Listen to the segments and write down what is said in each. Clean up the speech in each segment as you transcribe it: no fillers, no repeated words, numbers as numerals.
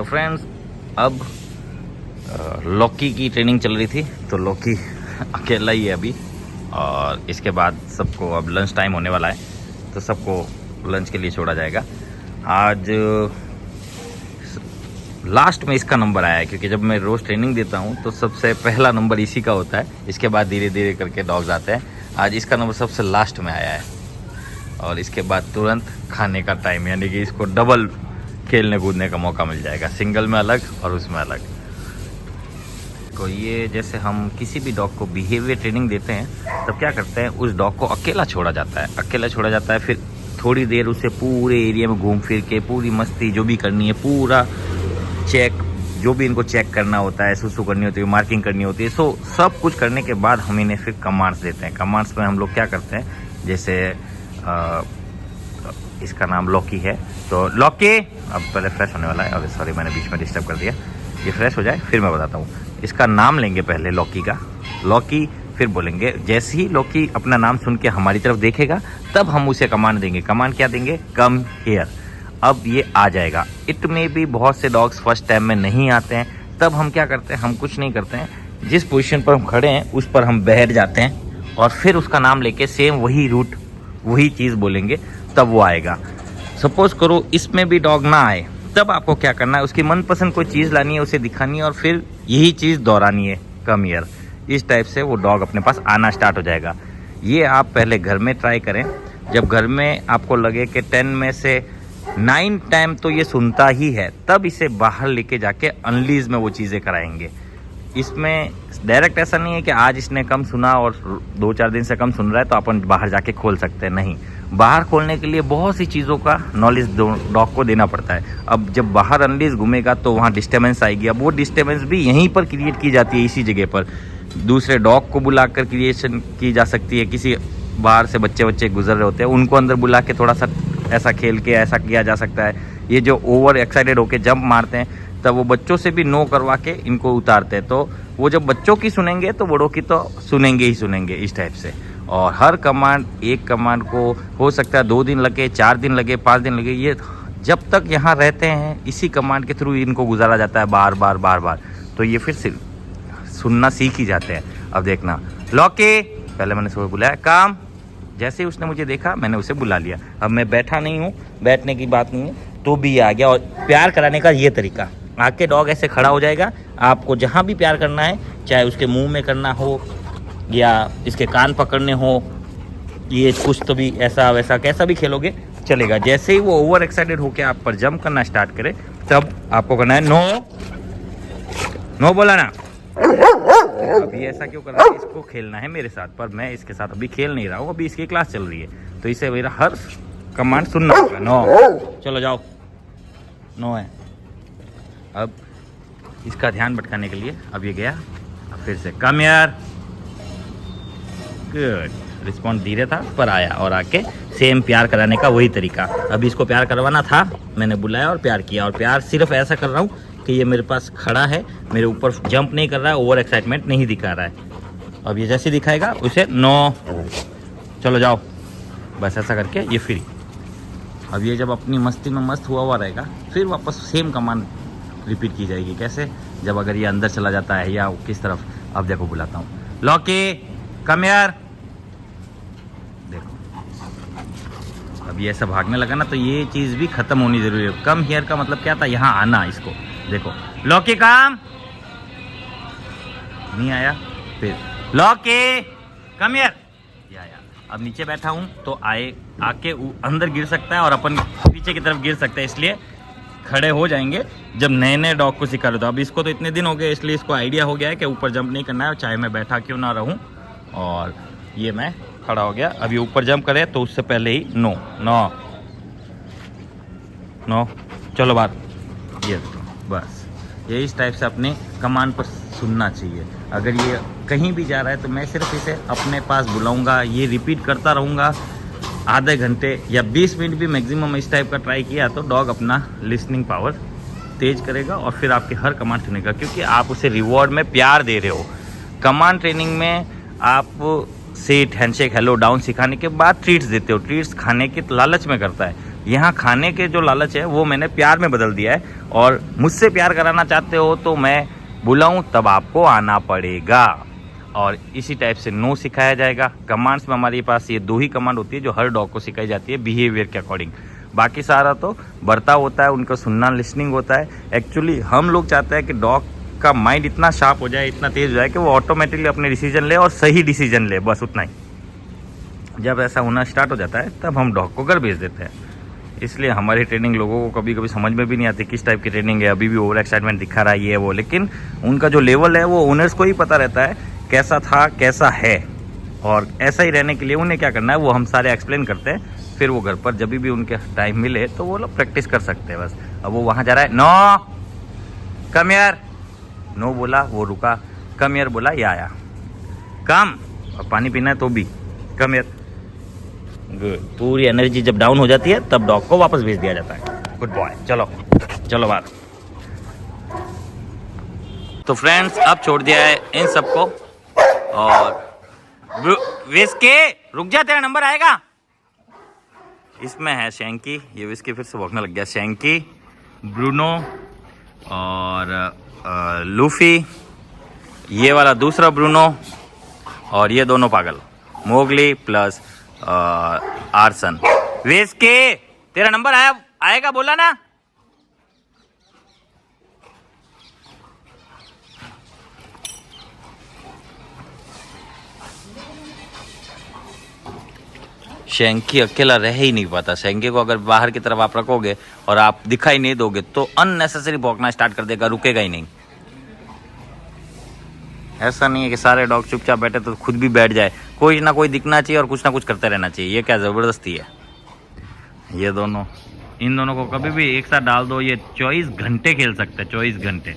तो फ्रेंड्स, अब लॉकी की ट्रेनिंग चल रही थी, तो लॉकी अकेला ही है अभी। और इसके बाद सबको अब लंच टाइम होने वाला है, तो सबको लंच के लिए छोड़ा जाएगा। आज लास्ट में इसका नंबर आया है, क्योंकि जब मैं रोज़ ट्रेनिंग देता हूँ तो सबसे पहला नंबर इसी का होता है, इसके बाद धीरे धीरे करके डॉग्स आते हैं। आज इसका नंबर सबसे लास्ट में आया है और इसके बाद तुरंत खाने का टाइम, यानी कि इसको डबल खेलने कूदने का मौका मिल जाएगा, सिंगल में अलग और उसमें अलग। तो ये जैसे हम किसी भी डॉग को बिहेवियर ट्रेनिंग देते हैं तब क्या करते हैं, उस डॉग को अकेला छोड़ा जाता है, फिर थोड़ी देर उसे पूरे एरिया में घूम फिर के पूरी मस्ती जो भी करनी है, पूरा चेक, जो भी इनको चेक करना होता है, सुसु करनी होती है, मार्किंग करनी होती है, सो सब कुछ करने के बाद हम इन्हें फिर कमांड्स देते हैं। कमांड्स में हम लोग क्या करते हैं, जैसे इसका नाम लॉकी है, तो लॉकी अब पहले फ्रेश होने वाला है। अब सॉरी, मैंने बीच में डिस्टर्ब कर दिया, ये फ्रेश हो जाए फिर मैं बताता हूँ। इसका नाम लेंगे पहले लॉकी का, लॉकी, फिर बोलेंगे। जैसे ही लॉकी अपना नाम सुन के हमारी तरफ देखेगा तब हम उसे कमांड देंगे। कमांड क्या देंगे, कम हियर। अब ये आ जाएगा। इट में भी बहुत से डॉग्स फर्स्ट टाइम में नहीं आते हैं, तब हम क्या करते हैं, हम कुछ नहीं करते हैं, जिस पोजीशन पर हम खड़े हैं उस पर हम बैठ जाते हैं और फिर उसका नाम लेके सेम वही रूट वही चीज़ बोलेंगे, तब वो आएगा। सपोज करो इसमें भी डॉग ना आए, तब आपको क्या करना है, उसकी मनपसंद कोई चीज़ लानी है, उसे दिखानी है और फिर यही चीज़ दोहरानी है, कम हियर। इस टाइप से वो डॉग अपने पास आना स्टार्ट हो जाएगा। ये आप पहले घर में ट्राई करें। जब घर में आपको लगे कि 10 में से 9 टाइम तो ये सुनता ही है, तब इसे बाहर लेके जाके अनलीज में वो चीज़ें कराएंगे। इसमें डायरेक्ट ऐसा नहीं है कि आज इसने कम सुना और 2-4 दिन से कम सुन रहा है तो अपन बाहर जाके खोल सकते हैं, नहीं। बाहर खोलने के लिए बहुत सी चीज़ों का नॉलेज डॉग को देना पड़ता है। अब जब बाहर अनलीज घूमेगा तो वहाँ डिस्टर्बेंस आएगी। अब वो डिस्टर्बेंस भी यहीं पर क्रिएट की जाती है, इसी जगह पर। दूसरे डॉग को बुलाकर क्रिएशन की जा सकती है। किसी बाहर से बच्चे गुजर रहे होते हैं, उनको अंदर बुला के थोड़ा सा ऐसा खेल के ऐसा किया जा सकता है। ये जो ओवर एक्साइटेड होके जंप मारते हैं, तब वो बच्चों से भी नो करवा के इनको उतारते हैं। तो वो जब बच्चों की सुनेंगे तो बड़ों की तो सुनेंगे ही सुनेंगे, इस टाइप से। और हर कमांड, एक कमांड को हो सकता है 2 दिन लगे, 4 दिन लगे, 5 दिन लगे, ये जब तक यहाँ रहते हैं इसी कमांड के थ्रू इनको गुजारा जाता है बार बार। तो ये फिर से सुनना सीख ही जाते हैं। अब देखना, लॉकी, पहले मैंने सुबह बुलाया, काम। जैसे ही उसने मुझे देखा मैंने उसे बुला लिया। अब मैं बैठा नहीं हूँ, बैठने की बात नहीं है, तो भी आ गया। और प्यार कराने का ये तरीका, आके डॉग ऐसे खड़ा हो जाएगा, आपको जहाँ भी प्यार करना है, चाहे उसके मुंह में करना हो या इसके कान पकड़ने हो, ये कुछ तो भी ऐसा वैसा कैसा भी खेलोगे चलेगा। जैसे ही वो ओवर एक्साइटेड होके आप पर जंप करना स्टार्ट करे, तब आपको करना है नो बोला ना। अभी ऐसा क्यों कर रहा है, इसको खेलना है मेरे साथ, पर मैं इसके साथ अभी खेल नहीं रहा हूँ, अभी इसकी क्लास चल रही है, तो इसे मेरा हर कमांड सुनना होगा। नो, चलो जाओ, नो है। अब इसका ध्यान भटकाने के लिए अब ये गया, अब फिर से कम यार, गुड। रिस्पॉन्स धीरे था पर आया और आके सेम प्यार कराने का वही तरीका। अभी इसको प्यार करवाना था, मैंने बुलाया और प्यार किया। और प्यार सिर्फ ऐसा कर रहा हूँ कि ये मेरे पास खड़ा है, मेरे ऊपर जंप नहीं कर रहा है, ओवर एक्साइटमेंट नहीं दिखा रहा है। अब ये जैसे दिखाएगा उसे नो, चलो जाओ, बस ऐसा करके ये फ्री। अब ये जब अपनी मस्ती में मस्त हुआ रहेगा, फिर वापस सेम कमांड रिपीट की जाएगी। कैसे, जब अगर ये अंदर चला जाता है या किस तरफ। अब देखो बुलाता हूँ, लॉकी कम यार, देखो अब ये ऐसा भागने लगा ना, तो ये चीज़ भी खत्म होनी जरूरी है। कम हियर का मतलब क्या था, यहाँ आना। इसको देखो, लॉकी काम, नहीं आया, फिर लॉकी कम हियर, ये आया। अब नीचे बैठा हूँ तो आके अंदर गिर सकता है और अपन पीछे की तरफ गिर सकते हैं, इसलिए खड़े हो जाएंगे जब नए नए डॉग को सिखा रहे। तो अब इसको तो इतने दिन हो गए, इसलिए इसको आइडिया हो गया है कि ऊपर जंप नहीं करना है, चाहे मैं बैठा क्यों ना रहूं। और ये मैं खड़ा हो गया, अब ये ऊपर जंप करे तो उससे पहले ही नो, चलो बात, ये बस। ये इस टाइप से अपने कमांड पर सुनना चाहिए। अगर ये कहीं भी जा रहा है तो मैं सिर्फ इसे अपने पास बुलाऊंगा, ये रिपीट करता रहूँगा आधे घंटे या 20 मिनट भी मैक्सिमम। इस टाइप का ट्राई किया तो डॉग अपना लिसनिंग पावर तेज करेगा और फिर आपके हर कमांड सुनेगा, क्योंकि आप उसे रिवॉर्ड में प्यार दे रहे हो। कमांड ट्रेनिंग में आप सिट, हैंडशेक, हेलो, डाउन सिखाने के बाद ट्रीट्स देते हो, ट्रीट्स खाने के लालच में करता है। यहाँ खाने के जो लालच है वो मैंने प्यार में बदल दिया है, और मुझसे प्यार कराना चाहते हो तो मैं बुलाऊं तब आपको आना पड़ेगा, और इसी टाइप से नो सिखाया जाएगा। कमांड्स में हमारे पास ये 2 ही कमांड होती है जो हर डॉग को सिखाई जाती है बिहेवियर के अकॉर्डिंग। बाकी सारा तो बर्ताव होता है, उनका सुनना, लिसनिंग होता है। एक्चुअली हम लोग चाहते हैं कि डॉग का माइंड इतना शार्प हो जाए, इतना तेज हो जाए कि वो ऑटोमेटिकली अपने डिसीजन ले और सही डिसीजन ले, बस उतना ही। जब ऐसा होना स्टार्ट हो जाता है तब हम डॉग को घर भेज देते हैं। इसलिए हमारी ट्रेनिंग लोगों को कभी कभी समझ में भी नहीं आती किस टाइप की ट्रेनिंग है। अभी भी ओवर एक्साइटमेंट दिखा रहा है ये वो, लेकिन उनका जो लेवल है वो ओनर्स को ही पता रहता है कैसा था कैसा है, और ऐसा ही रहने के लिए उन्हें क्या करना है वो हम सारे एक्सप्लेन करते हैं। फिर वो घर पर जब भी उनके टाइम मिले तो वो लोग प्रैक्टिस कर सकते हैं बस। अब वो वहाँ जा रहा है, नो कम यार, नो बोला वो रुका, कम यार बोला ये आया, कम, और पानी पीना है तो भी कम यार। गुड। पूरी एनर्जी जब डाउन हो जाती है तब डॉग को वापस भेज दिया जाता है। गुड बॉय, चलो चलो बाहर। तो फ्रेंड्स अब छोड़ दिया है इन सबको, और विस्की रुक जा, तेरा नंबर आएगा। इसमें है शैंकी, ये विस्की फिर से भौंकने लग गया। शैंकी, ब्रूनो और लूफी, ये वाला दूसरा ब्रूनो, और ये दोनों पागल, मोगली प्लस आर्सन। विस्की तेरा नंबर आएगा बोला ना। शैंकी अकेला रह ही नहीं पाता। शैंकी को अगर बाहर की तरफ आप रखोगे और आप दिखाई नहीं दोगे तो अननेसेसरी भौंकना स्टार्ट कर देगा, रुकेगा ही नहीं। ऐसा नहीं है कि सारे डॉग चुपचाप बैठे तो खुद भी बैठ जाए, कोई ना कोई दिखना चाहिए और कुछ ना कुछ करते रहना चाहिए। ये क्या ज़बरदस्ती है। ये दोनों, इन दोनों को कभी भी एक साथ डाल दो, ये 24 घंटे खेल सकते हैं, 24 घंटे।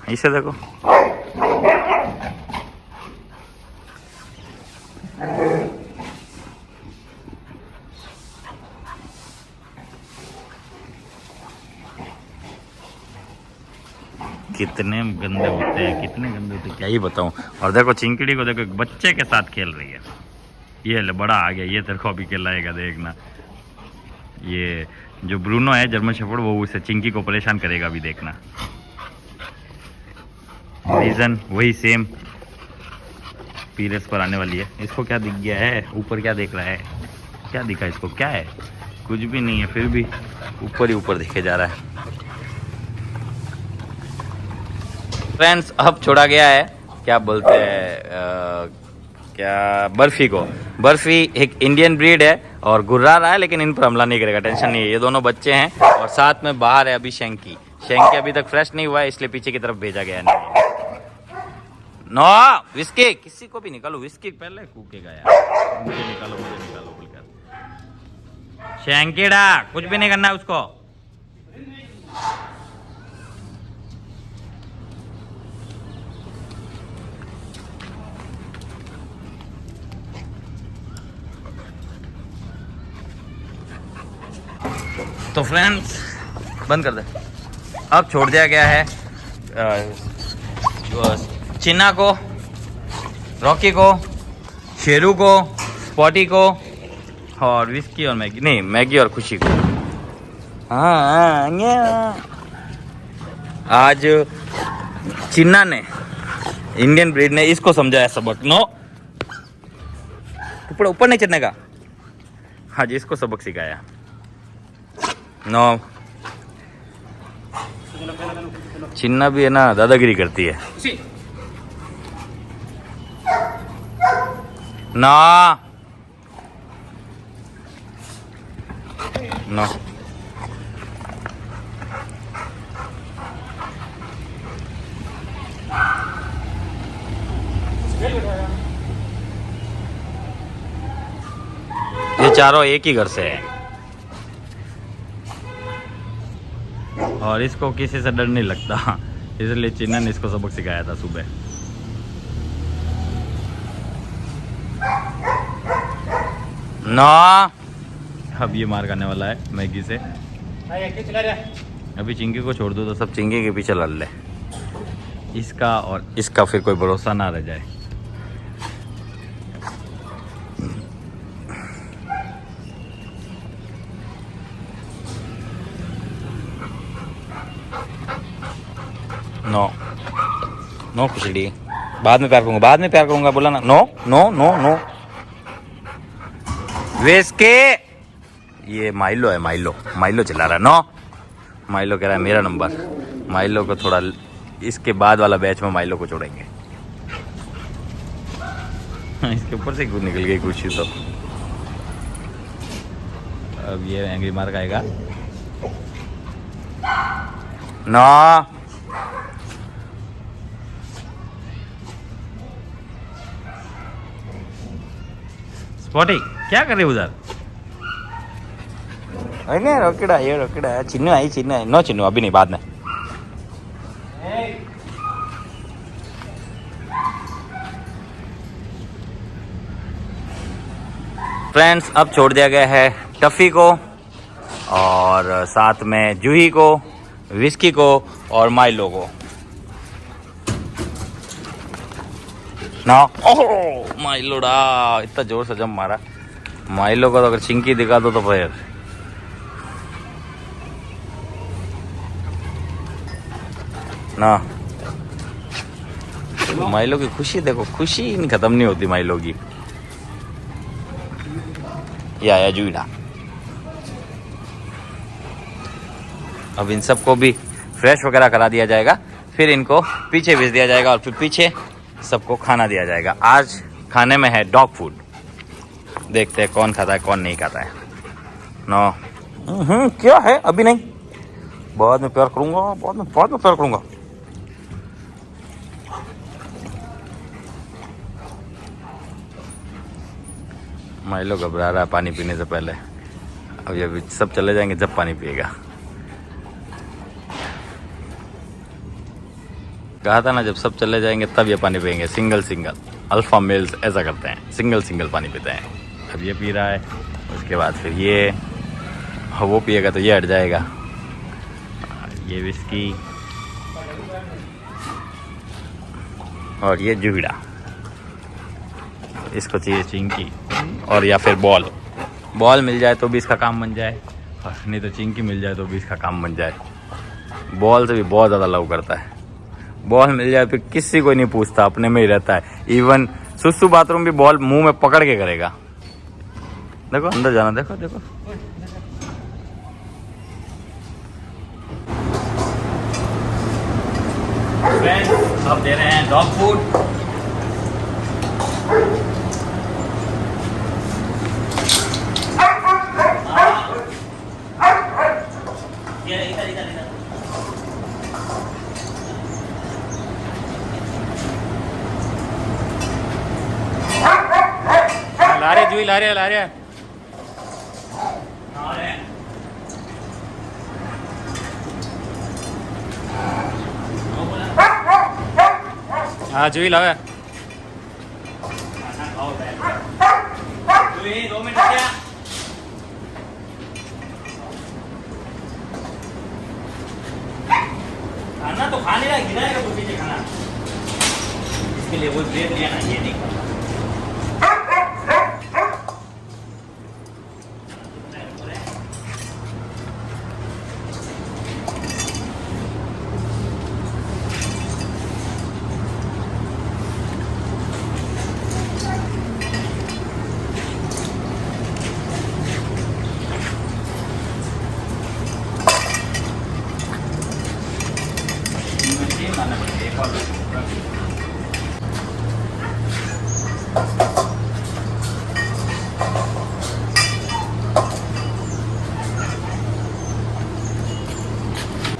इसे देखो, कितने गंदे होते हैं, कितने गंदे होते हैं, क्या ही बताऊं। और देखो चिंकड़ी को, देखो एक बच्चे के साथ खेल रही है। ये ले बड़ा आ गया, ये तेरे को अभी खिलाएगा, देखना। ये जो ब्रूनो है जर्मन शेफर्ड, वो उसे चिंकी को परेशान करेगा, अभी देखना। रीजन वही सेम, पीरियड्स पर आने वाली है। इसको क्या दिख गया है ऊपर, क्या देख रहा है, क्या दिखा इसको, क्या है, कुछ भी नहीं है, फिर भी ऊपर ही ऊपर दिखे जा रहा है। फ्रेंड्स अब छोड़ा गया है, क्या बोलते हैं, क्या, बर्फी को। बर्फी एक इंडियन ब्रीड है और गुर्रा रहा है, लेकिन इन पर हमला नहीं करेगा, टेंशन नहीं है। ये दोनों बच्चे हैं, और साथ में बाहर है अभी शैंकी। शैंकी अभी तक फ्रेश नहीं हुआ है, इसलिए पीछे की तरफ भेजा गया नहीं। नो विस्की, किसी को भी निकालो, विस्की पहले कूकेगा यार। मुझे निकालो बोलकर। शैंकीड़ा कुछ भी नहीं करना है उसको। तो फ्रेंड्स बंद कर दे। अब छोड़ दिया गया है चिन्ना को, रॉकी को, शेरू को, स्पॉटी को, और विस्की और मैगी, नहीं मैगी और खुशी को। हाँ, आज चिन्ना ने, इंडियन ब्रीड ने इसको समझाया सबक। नो ऊपर ऊपर नहीं चढ़ने का, आज इसको सबक सिखाया। नो चिन्ना भी है ना, दादागिरी करती है ना। नो ये चारों एक ही घर से है, और इसको किसी से डर नहीं लगता, इसलिए चिन्ना ने इसको सबक सिखाया था सुबह। ना अब ये मार खाने वाला है मैगी से। अभी चिंकी को छोड़ दो तो सब चिंकी के पीछे लड़ ले, इसका और इसका फिर कोई भरोसा ना रह जाए। नो नो खुशड़ी, बाद में प्यार करूंगा, बाद में प्यार करूंगा, बोला ना। नो नो नो नो वेस के। ये माइलो है, माइलो माइलो चला रहा है। नो माइलो कह रहा है मेरा नंबर। माइलो को थोड़ा इसके बाद वाला बैच में माइलो को छोड़ेंगे। इसके ऊपर से निकल गई खुशी तो। अब ये एंग्री मार्क आएगा। नो स्पॉटी क्या कर रही उधर? अरे रोकड़ा ये रोकड़ा, चिन्नू आई, चिन्नू आई। नो चिन्नू अभी नहीं, बाद में। फ्रेंड्स अब छोड़ दिया गया है टफ़ी को और साथ में जूही को, विस्की को और माइलो को ना। ओह माइलोड़ा इतना जोर से जंप मारा। माइलो को तो अगर चिंकी दिखा दो तो फिर ना। माइलो की खुशी देखो, खुशी नहीं खत्म नहीं होती माइलो की। या जूड़ा। अब इन सबको भी फ्रेश वगैरह करा दिया जाएगा, फिर इनको पीछे भेज दिया जाएगा और फिर पीछे सबको खाना दिया जाएगा। आज खाने में है डॉग फूड, देखते हैं कौन खाता है कौन नहीं खाता है। नो क्या है अभी नहीं, बाद में प्यार करूंगा, बाद में प्यार करूंगा। माइलो घबरा रहा है पानी पीने से पहले। अब ये सब चले जाएंगे जब पानी पिएगा। कहा था ना जब सब चले जाएंगे तब ये पानी पिएंगे। सिंगल सिंगल अल्फा मेल्स ऐसा करते हैं, सिंगल सिंगल पानी पीते हैं। अब ये पी रहा है, उसके बाद फिर ये वो पिएगा तो ये हट जाएगा। ये विस्की और ये जूड़ा, इसको चाहिए चिंकी और या फिर बॉल मिल जाए तो भी इसका काम बन जाए, नहीं तो चिंकी मिल जाए तो भी इसका काम बन जाए। बॉल से भी बहुत ज़्यादा लव करता है। बॉल मिल जाए तो किसी को नहीं पूछता, अपने में ही रहता है। इवन सुसु बाथरूम भी बॉल मुंह में पकड़ के करेगा। देखो अंदर जाना, देखो देखो। अब दे रहे हैं डॉग फूड। ला रहे जुई, ला रहे हाँ जुई लावे। जुई 2 मिनट क्या? खाना तो खाने का गिराएगा वो पीछे खाना, इसके लिए वो ब्रेड लिया ना, ये नहीं खाना।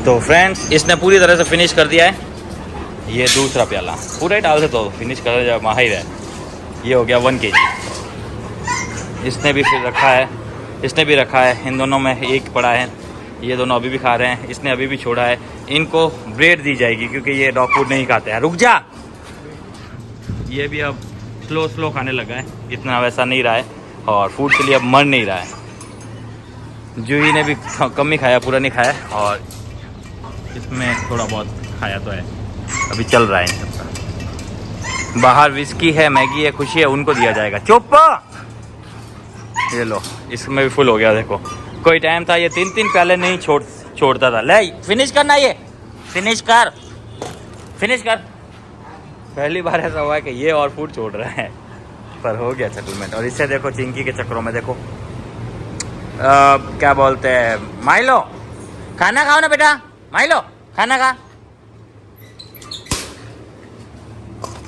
तो फ्रेंड्स इसने पूरी तरह से फिनिश कर दिया है। ये दूसरा प्याला पूरा ही डाल से तो फिनिश कर जब माहिर है। ये हो गया 1 kg। इसने भी फिर रखा है, इसने भी रखा है। इन दोनों में एक पड़ा है, ये दोनों अभी भी खा रहे हैं। इसने अभी भी छोड़ा है। इनको ब्रेड दी जाएगी क्योंकि ये डॉग फूड नहीं खाते हैं। रुक जा, ये भी अब स्लो खाने लगा है, इतना वैसा नहीं रहा है और फूड के लिए अब मर नहीं रहा है। जूही ने भी कम ही खाया, पूरा नहीं खाया और इसमें थोड़ा बहुत खाया तो है, अभी चल रहा है इन सबका। बाहर विस्की है, मैगी है, खुशी है, उनको दिया जाएगा। चुप, ये लो, इसमें भी फुल हो गया। देखो कोई टाइम था ये 3 प्याले नहीं छोड़ता था। ले फिनिश करना, ये फिनिश कर। फिनिश कर। पहली बार ऐसा हुआ है कि ये और फूड छोड़ रहा है, पर हो गया सेटलमेंट। और इससे देखो चिंकी के चक्करों में देखो क्या बोलते हैं, माइलो खाना खाओ ना बेटा, माइलो खाना खा।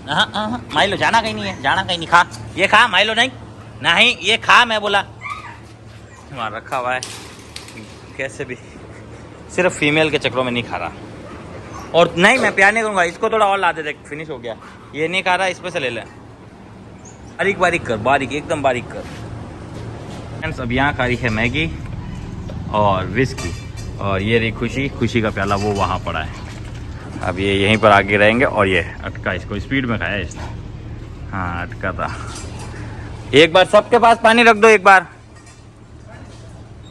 हाँ माइलो जाना कहीं नहीं है, जाना कहीं नहीं, खा ये खा, माइलो नहीं नहीं ये खा, मैं बोला। वहाँ रखा हुआ है, कैसे भी सिर्फ फीमेल के चक्रों में नहीं खा रहा। और नहीं मैं प्यार नहीं करूँगा, इसको थोड़ा और ला दे, देख फिनिश हो गया। ये नहीं खा रहा, इस पे से ले लें। बारीक बारीक कर, बारीक एकदम बारीक कर। फ्रेंड्स अब यहाँ खा रही है मैगी और विस्की, और ये रही खुशी, खुशी का प्याला वो वहाँ पड़ा है। अब ये यहीं पर आगे रहेंगे। और ये अटका, इसको स्पीड में खाया इसने। हाँ अटका था। एक बार सबके पास पानी रख दो एक बार।